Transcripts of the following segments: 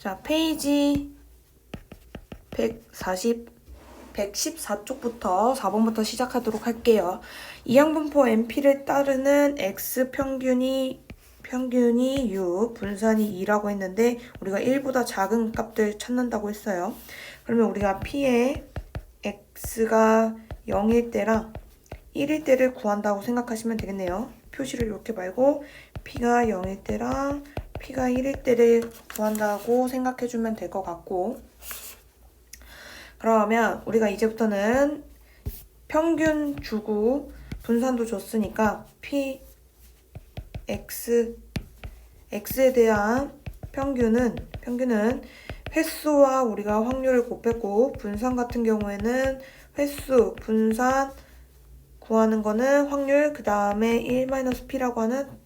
자, 페이지 114쪽부터 4번부터 시작하도록 할게요. 이항분포 NP를 따르는 X 평균이 U, 분산이 2라고 했는데 우리가 1보다 작은 값들 찾는다고 했어요. 그러면 우리가 P의 X가 0일 때랑 1일 때를 구한다고 생각하시면 되겠네요. 표시를 이렇게 말고 P가 0일 때랑 P가 1일 때를 구한다고 생각해주면 될 것 같고, 그러면 우리가 이제부터는 평균 주고 분산도 줬으니까 P, X에 대한 평균은 횟수와 우리가 확률을 곱했고, 분산 같은 경우에는 횟수, 분산 구하는 거는 확률, 그 다음에 1-P라고 하는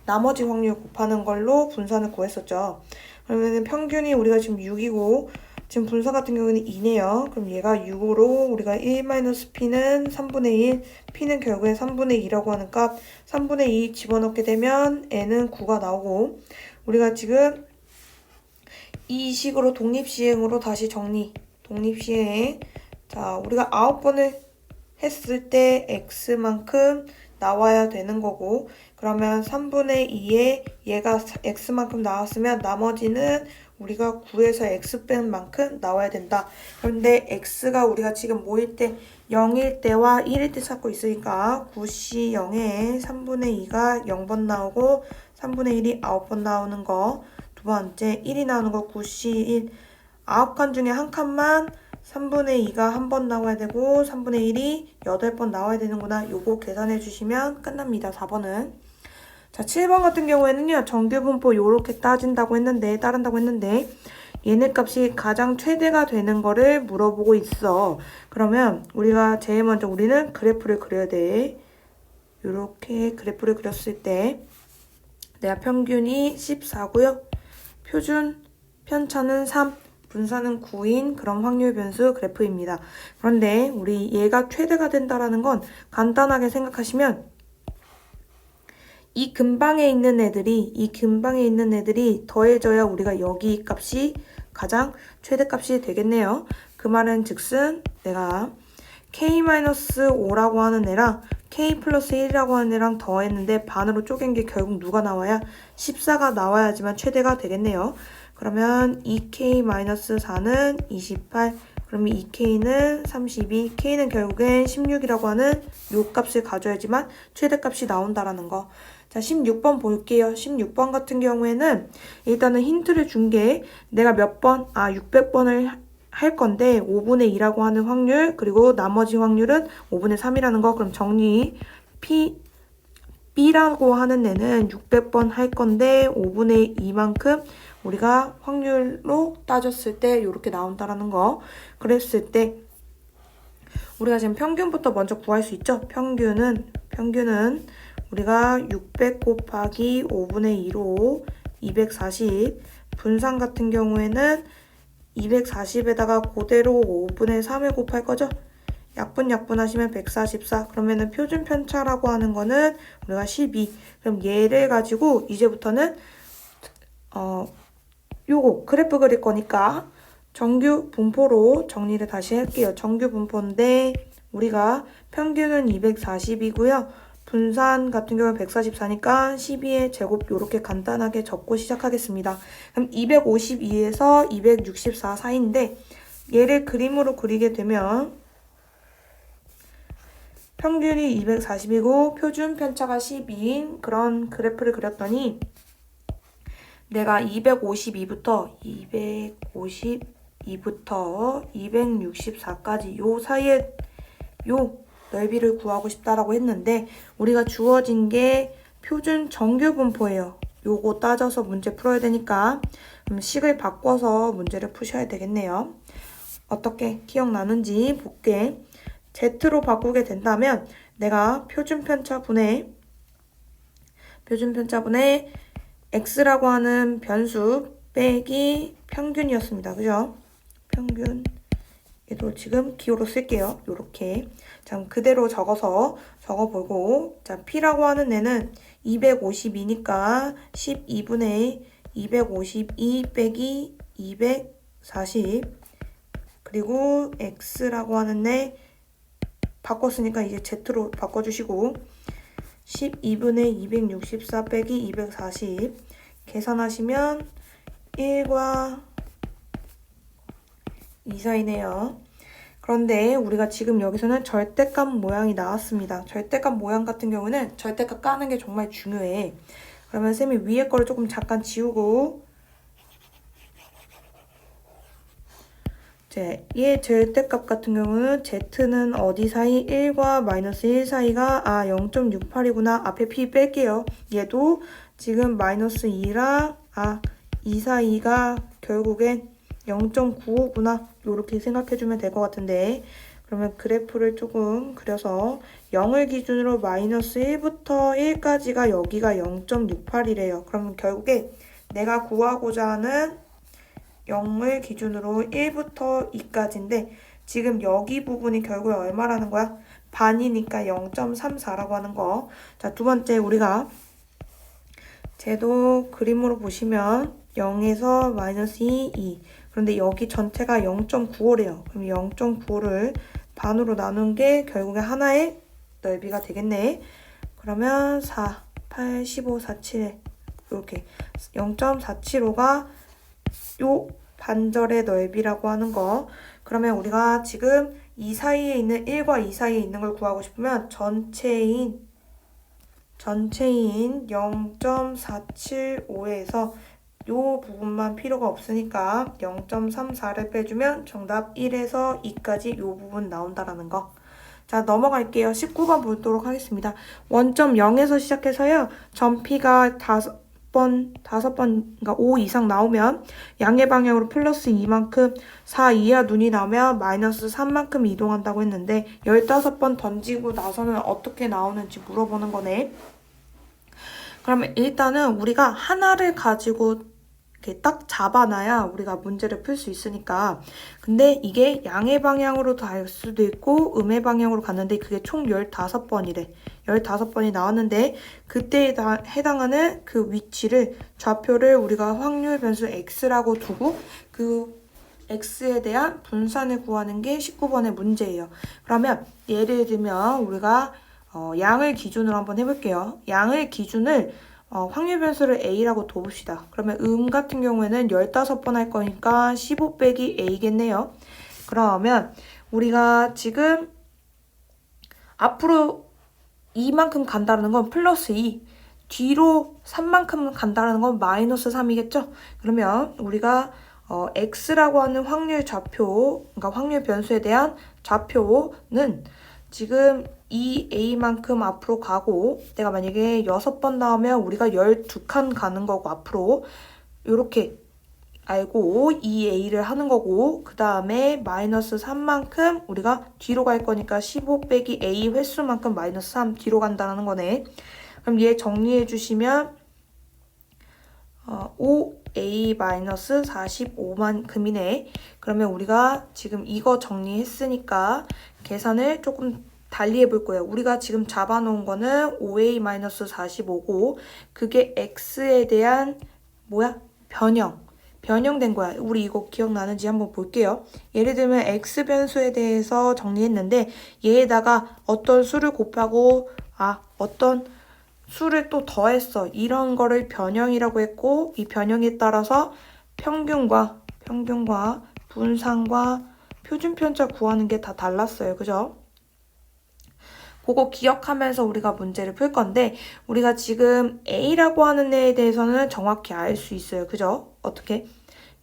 나머지 확률 곱하는 걸로 분산을 구했었죠. 그러면 평균이 우리가 지금 6이고 지금 분산 같은 경우는 2네요. 그럼 얘가 6으로 우리가 1-P는 3분의 1, P는 결국에 3분의 2라고 하는 값 3분의 2 집어넣게 되면 N은 9가 나오고, 우리가 지금 이 식으로 독립시행으로 다시 정리. 독립시행. 자, 우리가 9번을 했을 때 X만큼 나와야 되는 거고, 그러면 3분의 2에 얘가 X만큼 나왔으면 나머지는 우리가 9에서 X 뺀 만큼 나와야 된다. 그런데 X가 우리가 지금 뭐일 때 0일 때와 1일 때 찾고 있으니까 9C 0에 3분의 2가 0번 나오고 3분의 1이 9번 나오는 거, 두 번째 1이 나오는 거 9C 1, 9칸 중에 한 칸만 3분의 2가 한 번 나와야 되고 3분의 1이 8번 나와야 되는구나. 요거 계산해 주시면 끝납니다. 4번은. 자, 7번 같은 경우에는요, 정규분포 요렇게 따른다고 했는데 얘네 값이 가장 최대가 되는 거를 물어보고 있어. 그러면 우리가 제일 먼저 우리는 그래프를 그려야 돼. 요렇게 그래프를 그렸을 때 내가 평균이 14고요. 표준 편차는 3, 분산은 9인 그런 확률 변수 그래프입니다. 그런데 우리 얘가 최대가 된다라는 건 간단하게 생각하시면 이 근방에 있는 애들이 더해져야 우리가 여기 값이 가장 최대값이 되겠네요. 그 말은 즉슨 내가 K-5라고 하는 애랑 K 플러스 1이라고 하는 애랑 더했는데 반으로 쪼갠 게 결국 누가 나와야 14가 나와야지만 최대가 되겠네요. 그러면 2K-4는 28, 그러면 2K는 32, K는 결국엔 16이라고 하는 요 값을 가져야지만 최대값이 나온다라는 거. 자, 16번 볼게요. 16번 같은 경우에는 일단은 힌트를 준 게 내가 몇 번, 600번을 할 건데 5분의 2라고 하는 확률, 그리고 나머지 확률은 5분의 3이라는 거. 그럼 정리. B라고 하는 애는 600번 할 건데 5분의 2만큼 우리가 확률로 따졌을 때 이렇게 나온다라는 거. 그랬을 때 우리가 지금 평균부터 먼저 구할 수 있죠. 평균은 우리가 600 곱하기 5분의 2로 240, 분산 같은 경우에는 240에다가 그대로 5분의 3을 곱할 거죠. 약분 하시면 144. 그러면은 표준 편차라고 하는 거는 우리가 12. 그럼 얘를 가지고 이제부터는 요거 그래프 그릴 거니까 정규 분포로 정리를 다시 할게요. 정규 분포인데 우리가 평균은 240이고요. 분산 같은 경우는 144니까 12의 제곱 요렇게 간단하게 적고 시작하겠습니다. 그럼 252에서 264 사이인데 얘를 그림으로 그리게 되면 평균이 240이고 표준 편차가 12인 그런 그래프를 그렸더니 내가 252부터 264까지 요 사이에 요 넓이를 구하고 싶다라고 했는데 우리가 주어진 게 표준 정규 분포예요. 요거 따져서 문제 풀어야 되니까 그럼 식을 바꿔서 문제를 푸셔야 되겠네요. 어떻게 기억나는지 볼게. Z로 바꾸게 된다면 내가 표준 편차분의 X라고 하는 변수 빼기 평균이었습니다. 그죠? 평균. 얘도 지금 기호로 쓸게요. 요렇게. 자, 그대로 적어보고. 자, P라고 하는 애는 252니까 12분의 252 빼기 240 그리고 x라고 하는데 바꿨으니까 이제 z로 바꿔주시고 12분의 264 빼기 240 계산하시면 1과 2 사이네요. 그런데 우리가 지금 여기서는 절대값 모양이 나왔습니다. 절대값 모양 같은 경우는 절대값 까는 게 정말 중요해. 그러면 쌤이 위에 거를 조금 잠깐 지우고 얘 절대값 같은 경우는 z는 어디 사이? 1과 마이너스 1 사이가 0.68이구나. 앞에 p 뺄게요. 얘도 지금 마이너스 2랑 2 사이가 결국엔 0.95구나. 이렇게 생각해주면 될 것 같은데 그러면 그래프를 조금 그려서 0을 기준으로 마이너스 1부터 1까지가 여기가 0.68이래요. 그러면 결국에 내가 구하고자 하는 0을 기준으로 1부터 2까지인데 지금 여기 부분이 결국에 얼마라는 거야? 반이니까 0.34라고 하는 거. 자, 두 번째 우리가 쟤도 그림으로 보시면 0에서 마이너스 2. 그런데 여기 전체가 0.95래요. 그럼 0.95를 반으로 나눈 게 결국에 하나의 넓이가 되겠네. 그러면 4, 8, 15, 47 이렇게 0.475가 요 반절의 넓이라고 하는 거. 그러면 우리가 지금 이 사이에 있는 1과 2 사이에 있는 걸 구하고 싶으면 전체인 0.475에서 요 부분만 필요가 없으니까 0.34를 빼주면 정답 1에서 2까지 요 부분 나온다라는 거. 자, 넘어갈게요. 19번 보도록 하겠습니다. 원점 0에서 시작해서요. 점 P가 5번, 그러니까 5 이상 나오면 양의 방향으로 플러스 2만큼, 4 이하 눈이 나오면 마이너스 3만큼 이동한다고 했는데 15번 던지고 나서는 어떻게 나오는지 물어보는 거네. 그러면 일단은 우리가 하나를 가지고 이렇게 딱 잡아놔야 우리가 문제를 풀 수 있으니까. 근데 이게 양의 방향으로 갈 수도 있고 음의 방향으로 갔는데 그게 총 15번이래. 15번이 나왔는데 그때에 해당하는 그 위치를 좌표를 우리가 확률 변수 x라고 두고 그 x에 대한 분산을 구하는 게 19번의 문제예요. 그러면 예를 들면 우리가 양을 기준으로 한번 해볼게요. 양을 기준을 확률 변수를 a라고 둬봅시다. 그러면 같은 경우에는 15번 할 거니까 15 빼기 a겠네요. 그러면 우리가 지금 앞으로 2만큼 간다는 건 플러스 2, 뒤로 3만큼 간다는 건 마이너스 3이겠죠? 그러면 우리가 x라고 하는 확률 좌표, 그러니까 확률 변수에 대한 좌표는 지금 2a만큼 앞으로 가고 내가 만약에 6번 나오면 우리가 12칸 가는 거고 앞으로 이렇게 알고 2a를 하는 거고 그 다음에 마이너스 3만큼 우리가 뒤로 갈 거니까 15 빼기 a 횟수만큼 마이너스 3 뒤로 간다는 거네. 그럼 얘 정리해 주시면 5a 마이너스 45만큼이네. 그러면 우리가 지금 이거 정리했으니까 계산을 조금 달리 해볼 거예요. 우리가 지금 잡아놓은 거는 5a 마이너스 45고 그게 x에 대한 변형된 거야. 우리 이거 기억나는지 한번 볼게요. 예를 들면 x 변수에 대해서 정리했는데 얘에다가 어떤 수를 곱하고 어떤 수를 또 더했어. 이런 거를 변형이라고 했고 이 변형에 따라서 평균과 분산과 표준편차 구하는 게 다 달랐어요. 그죠? 그거 기억하면서 우리가 문제를 풀 건데 우리가 지금 A라고 하는 애에 대해서는 정확히 알 수 있어요. 그죠? 어떻게?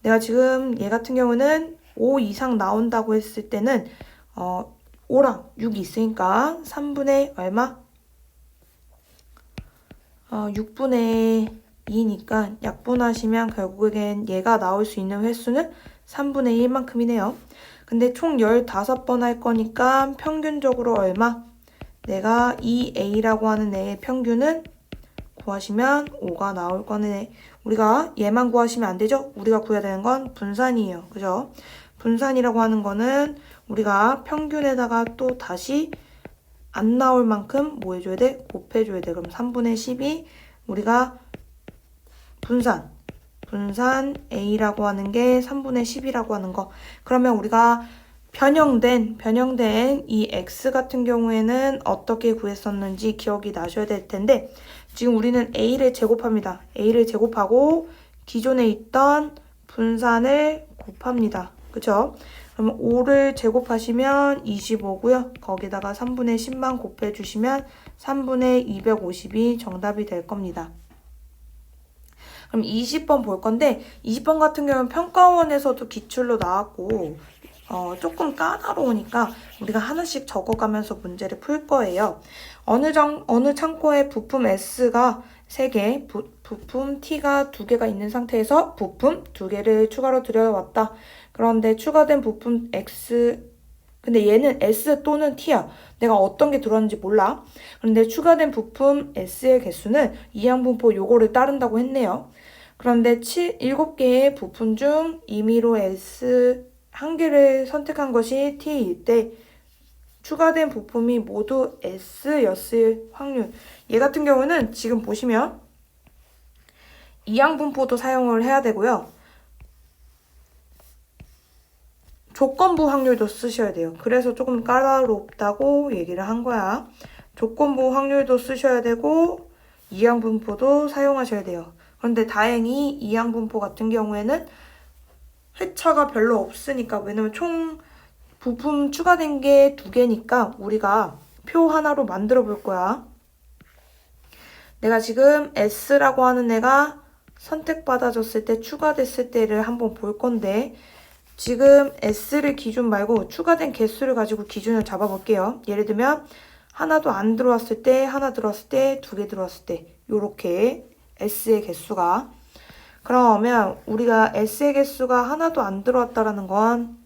내가 지금 얘 같은 경우는 5 이상 나온다고 했을 때는 5랑 6이 있으니까 3분의 얼마? 6분의 2니까 약분하시면 결국엔 얘가 나올 수 있는 횟수는 3분의 1만큼이네요. 근데 총 15번 할 거니까 평균적으로 얼마? 내가 이 a라고 하는 애의 평균은 구하시면 5가 나올 거네. 우리가 얘만 구하시면 안 되죠? 우리가 구해야 되는 건 분산이에요. 그죠? 분산이라고 하는 거는 우리가 평균에다가 또 다시 안 나올 만큼 뭐 해줘야 돼? 곱해줘야 돼. 그럼 3분의 10이 우리가 분산 A라고 하는 게 3분의 10이라고 하는 거. 그러면 우리가 변형된 이 x 같은 경우에는 어떻게 구했었는지 기억이 나셔야 될 텐데 지금 우리는 a를 제곱합니다. a를 제곱하고 기존에 있던 분산을 곱합니다. 그쵸? 그러면 5를 제곱하시면 25고요. 거기다가 3분의 10만 곱해주시면 3분의 250이 정답이 될 겁니다. 그럼 20번 볼 건데 20번 같은 경우는 평가원에서도 기출로 나왔고 조금 까다로우니까 우리가 하나씩 적어가면서 문제를 풀 거예요. 어느 창고에 부품 S가 3개, 부품 T가 2개가 있는 상태에서 부품 2개를 추가로 들여왔다. 그런데 추가된 부품 X, 근데 얘는 S 또는 T야. 내가 어떤 게 들어왔는지 몰라. 그런데 추가된 부품 S의 개수는 이항분포 요거를 따른다고 했네요. 그런데 7개의 부품 중 임의로 S 1개를 선택한 것이 T일 때 추가된 부품이 모두 S였을 확률. 얘 같은 경우는 지금 보시면 이항분포도 사용을 해야 되고요. 조건부 확률도 쓰셔야 돼요. 그래서 조금 까다롭다고 얘기를 한 거야. 조건부 확률도 쓰셔야 되고 이항분포도 사용하셔야 돼요. 그런데 다행히 이항분포 같은 경우에는 회차가 별로 없으니까, 왜냐면 총 부품 추가된 게 2개니까 우리가 표 하나로 만들어 볼 거야. 내가 지금 S라고 하는 애가 선택받아졌을 때 추가됐을 때를 한번 볼 건데 지금 S를 기준 말고 추가된 개수를 가지고 기준을 잡아 볼게요. 예를 들면 하나도 안 들어왔을 때, 하나 들어왔을 때, 2개 들어왔을 때 요렇게 S의 개수가, 그러면 우리가 S의 개수가 하나도 안 들어왔다라는 건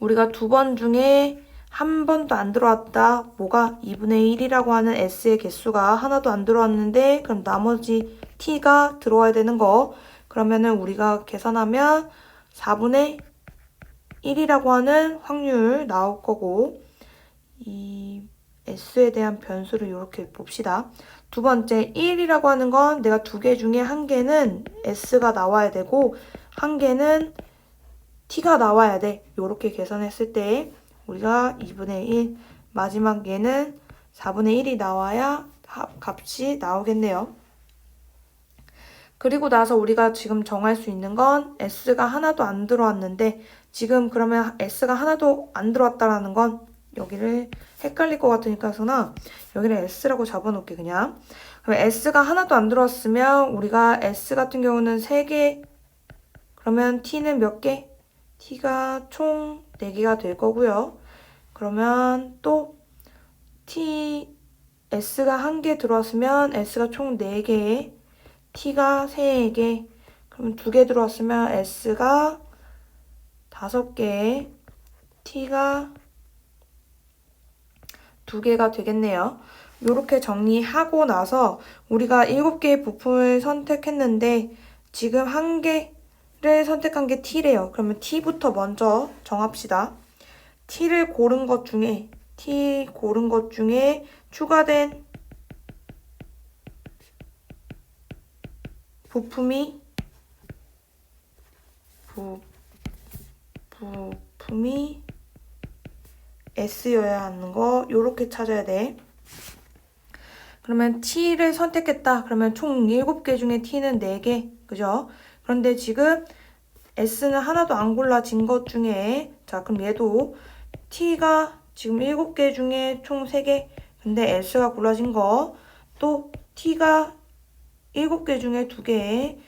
우리가 2번 중에 한 번도 안 들어왔다. 뭐가 2분의 1이라고 하는 S의 개수가 하나도 안 들어왔는데 그럼 나머지 T가 들어와야 되는 거. 그러면은 우리가 계산하면 4분의 1이라고 하는 확률 나올 거고, 이 S에 대한 변수를 이렇게 봅시다. 두 번째 1이라고 하는 건 내가 2개 중에 1개는 S가 나와야 되고 1개는 T가 나와야 돼. 이렇게 계산했을 때 우리가 2분의 1, 마지막 얘는 4분의 1이 나와야 값이 나오겠네요. 그리고 나서 우리가 지금 정할 수 있는 건 S가 하나도 안 들어왔는데, 지금 그러면 S가 하나도 안 들어왔다라는 건 여기를 헷갈릴 것 같으니까 여기를 S라고 잡아놓을게 그냥. 그럼 S가 하나도 안 들어왔으면 우리가 S 같은 경우는 3개, 그러면 T는 몇 개? T가 총 4개가 될 거고요. 그러면 또 S가 1개 들어왔으면 S가 총 4개, T가 3개, 그럼 2개 들어왔으면 S가 5개, T가 2개가 되겠네요. 이렇게 정리하고 나서 우리가 7개의 부품을 선택했는데 지금 1개를 선택한 게 T래요. 그러면 T부터 먼저 정합시다. T 고른 것 중에 추가된 부품이 S여야 하는 거 요렇게 찾아야 돼. 그러면 T를 선택했다. 그러면 총 7개 중에 T는 4개. 그죠? 그런데 지금 S는 하나도 안 골라진 것 중에, 자 그럼 얘도 T가 지금 7개 중에 총 3개. 근데 S가 골라진 거, 또 T가 7개 중에 2개.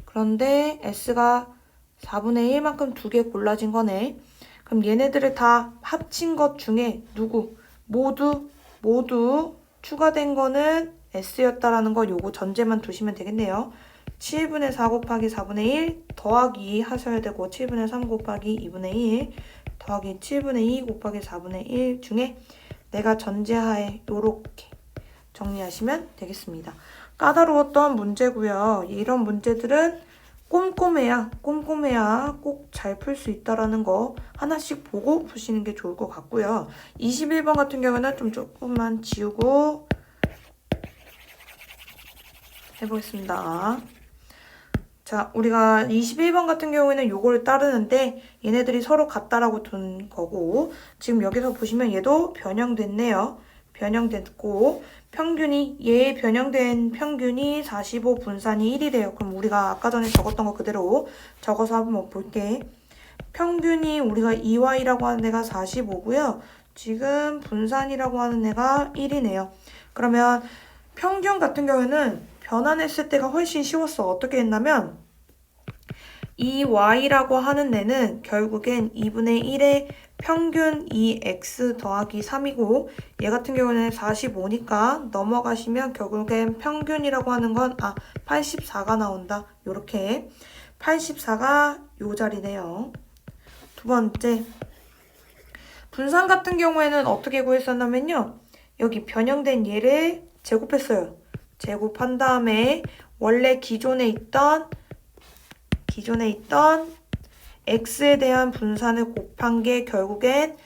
그런데 S가 4분의 1만큼 2개 골라진 거네. 그럼 얘네들을 다 합친 것 중에 모두 추가된 거는 S였다라는 거 요거 전제만 두시면 되겠네요. 7분의 4 곱하기 4분의 1 더하기 하셔야 되고, 7분의 3 곱하기 2분의 1 더하기 7분의 2 곱하기 4분의 1 중에 내가 전제하에 요렇게 정리하시면 되겠습니다. 까다로웠던 문제고요. 이런 문제들은 꼼꼼해야 꼭 잘 풀 수 있다라는 거 하나씩 보고 푸시는 게 좋을 것 같고요. 21번 같은 경우는 좀 조금만 지우고 해보겠습니다. 자, 우리가 21번 같은 경우에는 요거를 따르는데 얘네들이 서로 같다라고 둔 거고 지금 여기서 보시면 얘도 변형됐네요. 변형됐고 평균이 얘 변형된 평균이 45 분산이 1이래요. 그럼 우리가 아까 전에 적었던 거 그대로 적어서 한번 볼게. 평균이 우리가 2y라고 하는 애가 45고요. 지금 분산이라고 하는 애가 1이네요. 그러면 평균 같은 경우에는 변환했을 때가 훨씬 쉬웠어. 어떻게 했냐면 이 y라고 하는 애는 결국엔 2분의 1의 평균 2x 더하기 3이고 얘 같은 경우는 45니까 넘어가시면 결국엔 평균이라고 하는 건 84가 나온다. 요렇게 84가 요 자리네요. 두 번째 분산 같은 경우에는 어떻게 구했었냐면요. 여기 변형된 얘를 제곱했어요. 제곱한 다음에 원래 기존에 있던 x에 대한 분산을 곱한 게 결국엔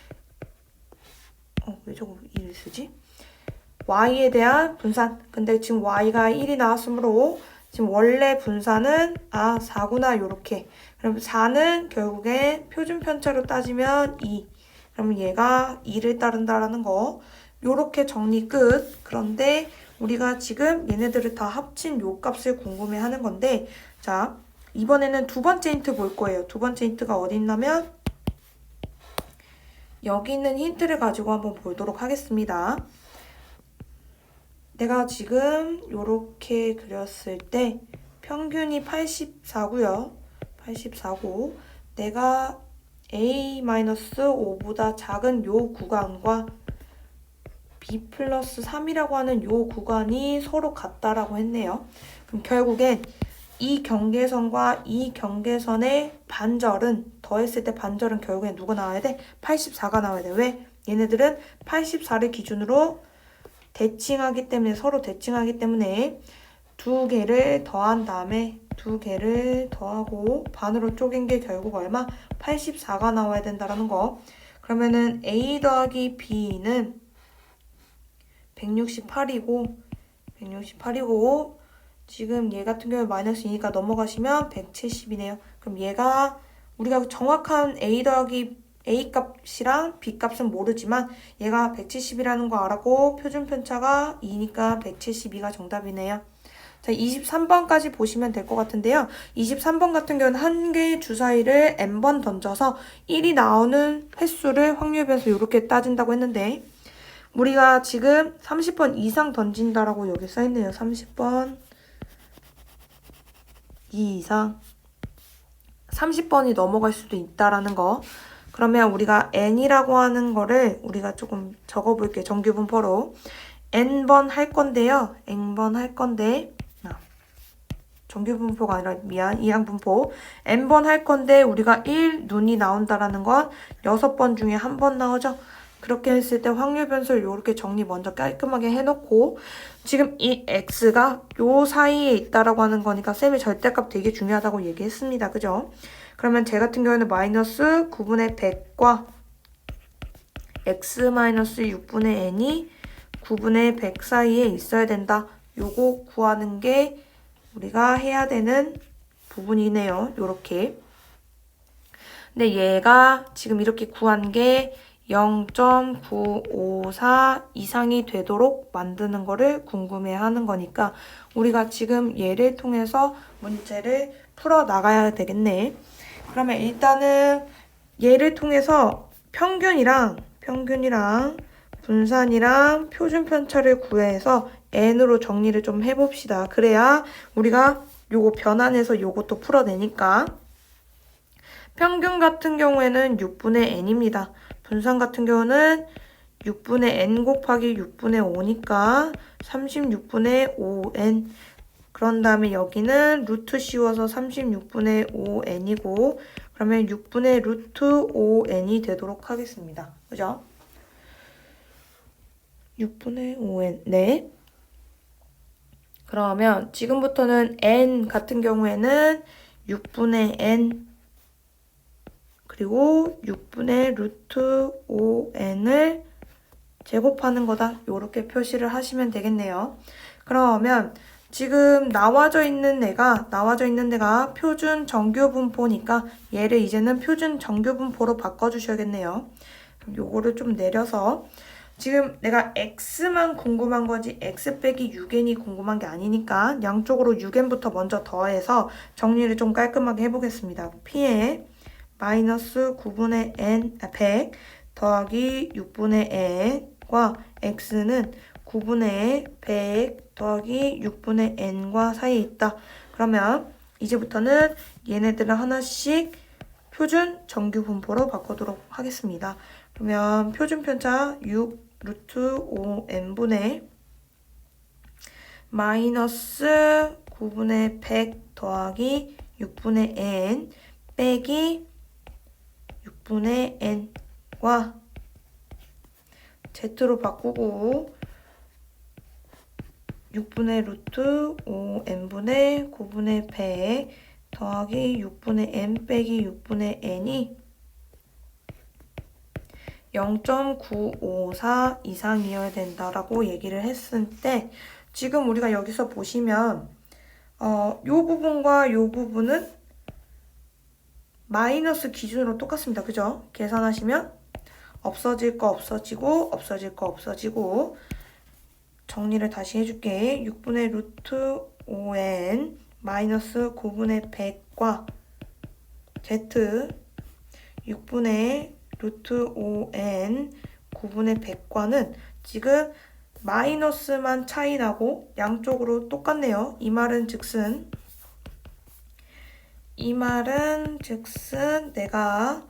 왜 저거 1을 쓰지? y에 대한 분산. 근데 지금 y가 1이 나왔으므로 지금 원래 분산은 4구나 요렇게. 그럼 4는 결국엔 표준 편차로 따지면 2. 그러면 얘가 2를 따른다라는 거. 요렇게 정리 끝. 그런데 우리가 지금 얘네들을 다 합친 요 값을 궁금해하는 건데 자 이번에는 두 번째 힌트 볼 거예요. 두 번째 힌트가 어디 있냐면 여기 있는 힌트를 가지고 한번 보도록 하겠습니다. 내가 지금 요렇게 그렸을 때 평균이 84고요. 84고 내가 a-5보다 작은 요 구간과 b 플러스 3이라고 하는 요 구간이 서로 같다라고 했네요. 그럼 결국엔 이 경계선과 이 경계선의 반절은 더했을 때 반절은 결국엔 누가 나와야 돼? 84가 나와야 돼. 왜? 얘네들은 84를 기준으로 대칭하기 때문에 서로 대칭하기 때문에 두 개를 더한 다음에 두 개를 더하고 반으로 쪼갠 게 결국 얼마? 84가 나와야 된다라는 거. 그러면은 a 더하기 b는 168이고 지금 얘 같은 경우에 마이너스 2니까 넘어가시면 170이네요. 그럼 얘가 우리가 정확한 a 더하기 a 값이랑 b 값은 모르지만 얘가 170이라는 거 알았고 표준 편차가 2니까 172가 정답이네요. 자, 23번까지 보시면 될 것 같은데요. 23번 같은 경우는 한 개의 주사위를 n번 던져서 1이 나오는 횟수를 확률 변수 이렇게 따진다고 했는데 우리가 지금 30번 이상 던진다라고 여기 써있네요. 30번 이상 30번이 넘어갈 수도 있다라는 거. 그러면 우리가 n이라고 하는 거를 우리가 조금 적어볼게요. 정규분포로 n번 할 건데요. n번 할 건데 정규분포가 아니라 이항분포 n번 할 건데 우리가 1 눈이 나온다라는 건 6번 중에 한 번 나오죠. 그렇게 했을 때 확률 변수를 이렇게 정리 먼저 깔끔하게 해놓고 지금 이 x가 요 사이에 있다라고 하는 거니까 쌤이 절대값 되게 중요하다고 얘기했습니다. 그죠? 그러면 제 같은 경우에는 마이너스 9분의 100과 x-6분의 n이 9분의 100 사이에 있어야 된다. 요거 구하는 게 우리가 해야 되는 부분이네요. 요렇게. 근데 얘가 지금 이렇게 구한 게 0.954 이상이 되도록 만드는 거를 궁금해하는 거니까 우리가 지금 얘를 통해서 문제를 풀어 나가야 되겠네. 그러면 일단은 얘를 통해서 평균이랑 분산이랑 표준 편차를 구해서 n으로 정리를 좀 해봅시다. 그래야 우리가 요거 변환해서 요것도 풀어내니까 평균 같은 경우에는 6분의 n입니다. 분산 같은 경우는 6분의 n 곱하기 6분의 5니까 36분의 5n. 그런 다음에 여기는 루트 씌워서 36분의 5n이고 그러면 6분의 루트 5n이 되도록 하겠습니다. 그죠? 6분의 5n. 네. 그러면 지금부터는 n 같은 경우에는 6분의 n 그리고 6분의 루트 5n을 제곱하는 거다. 이렇게 표시를 하시면 되겠네요. 그러면 지금 나와져 있는 데가 표준 정규 분포니까 얘를 이제는 표준 정규 분포로 바꿔주셔야겠네요. 그럼 요거를 좀 내려서 지금 내가 x만 궁금한 거지 x 빼기 6n이 궁금한 게 아니니까 양쪽으로 6n부터 먼저 더해서 정리를 좀 깔끔하게 해보겠습니다. p에 마이너스 9분의 n, 100 더하기 6분의 n과 x는 9분의 100 더하기 6분의 n과 사이에 있다. 그러면 이제부터는 얘네들을 하나씩 표준 정규 분포로 바꾸도록 하겠습니다. 그러면 표준 편차 6 루트 5n분의 마이너스 9분의 100 더하기 6분의 n 빼기 6분의 n과 z로 바꾸고 6분의 루트 5n분의 9분의 100 더하기 6분의 n 빼기 6분의 n이 0.954 이상이어야 된다라고 얘기를 했을 때 지금 우리가 여기서 보시면 요 부분과 요 부분은 마이너스 기준으로 똑같습니다. 그죠? 계산하시면 없어질 거 없어지고 없어질 거 없어지고 정리를 다시 해줄게. 6분의 루트 5n 마이너스 9분의 100과 z 6분의 루트 5n 9분의 100과는 지금 마이너스만 차이 나고 양쪽으로 똑같네요. 이 말은 즉슨 내가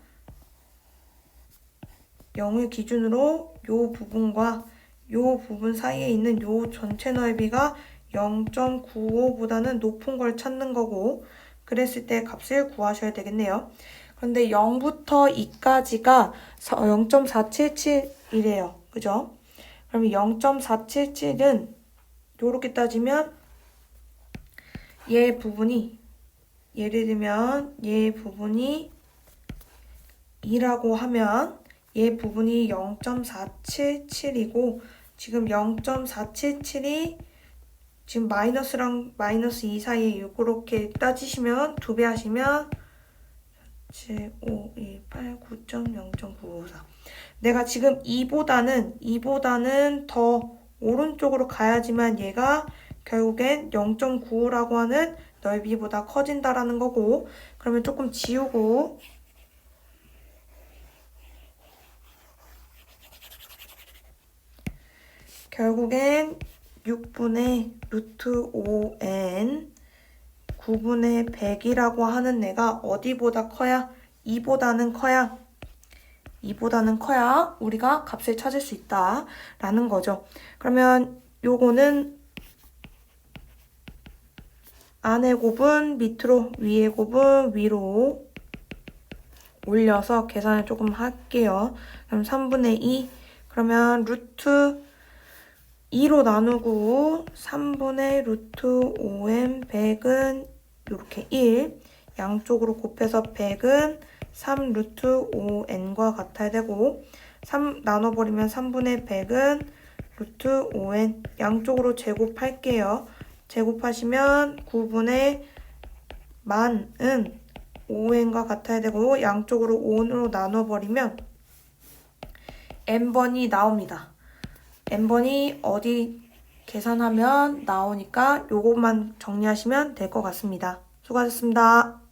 0을 기준으로 요 부분과 요 부분 사이에 있는 요 전체 넓이가 0.95보다는 높은 걸 찾는 거고 그랬을 때 값을 구하셔야 되겠네요. 그런데 0부터 2까지가 0.477이래요. 그죠? 그러면 0.477은 요렇게 따지면 얘 부분이 예를 들면 얘 부분이 2라고 하면 얘 부분이 0.477이고 지금 0.477이 지금 마이너스랑 마이너스 2 사이에 이렇게 따지시면 2배 하시면 7, 5, 2, 8, 9.0.954 내가 지금 2보다는 더 오른쪽으로 가야지만 얘가 결국엔 0.95라고 하는 넓이보다 커진다라는 거고 그러면 조금 지우고 결국엔 6분의 루트 5n 9분의 100이라고 하는 애가 어디보다 커야? 2보다는 커야? 2보다는 커야 우리가 값을 찾을 수 있다 라는 거죠. 그러면 요거는 안의 곱은 밑으로 위의 곱은 위로 올려서 계산을 조금 할게요. 그럼 3분의 2 그러면 루트 2로 나누고 3분의 루트 5n 100은 이렇게 1 양쪽으로 곱해서 100은 3 루트 5n과 같아야 되고 3 나눠버리면 3분의 100은 루트 5n 양쪽으로 제곱할게요. 제곱하시면 9분의 만은 5n과 같아야 되고 양쪽으로 5로 나눠버리면 n번이 나옵니다. n번이 어디 계산하면 나오니까 요것만 정리하시면 될 것 같습니다. 수고하셨습니다.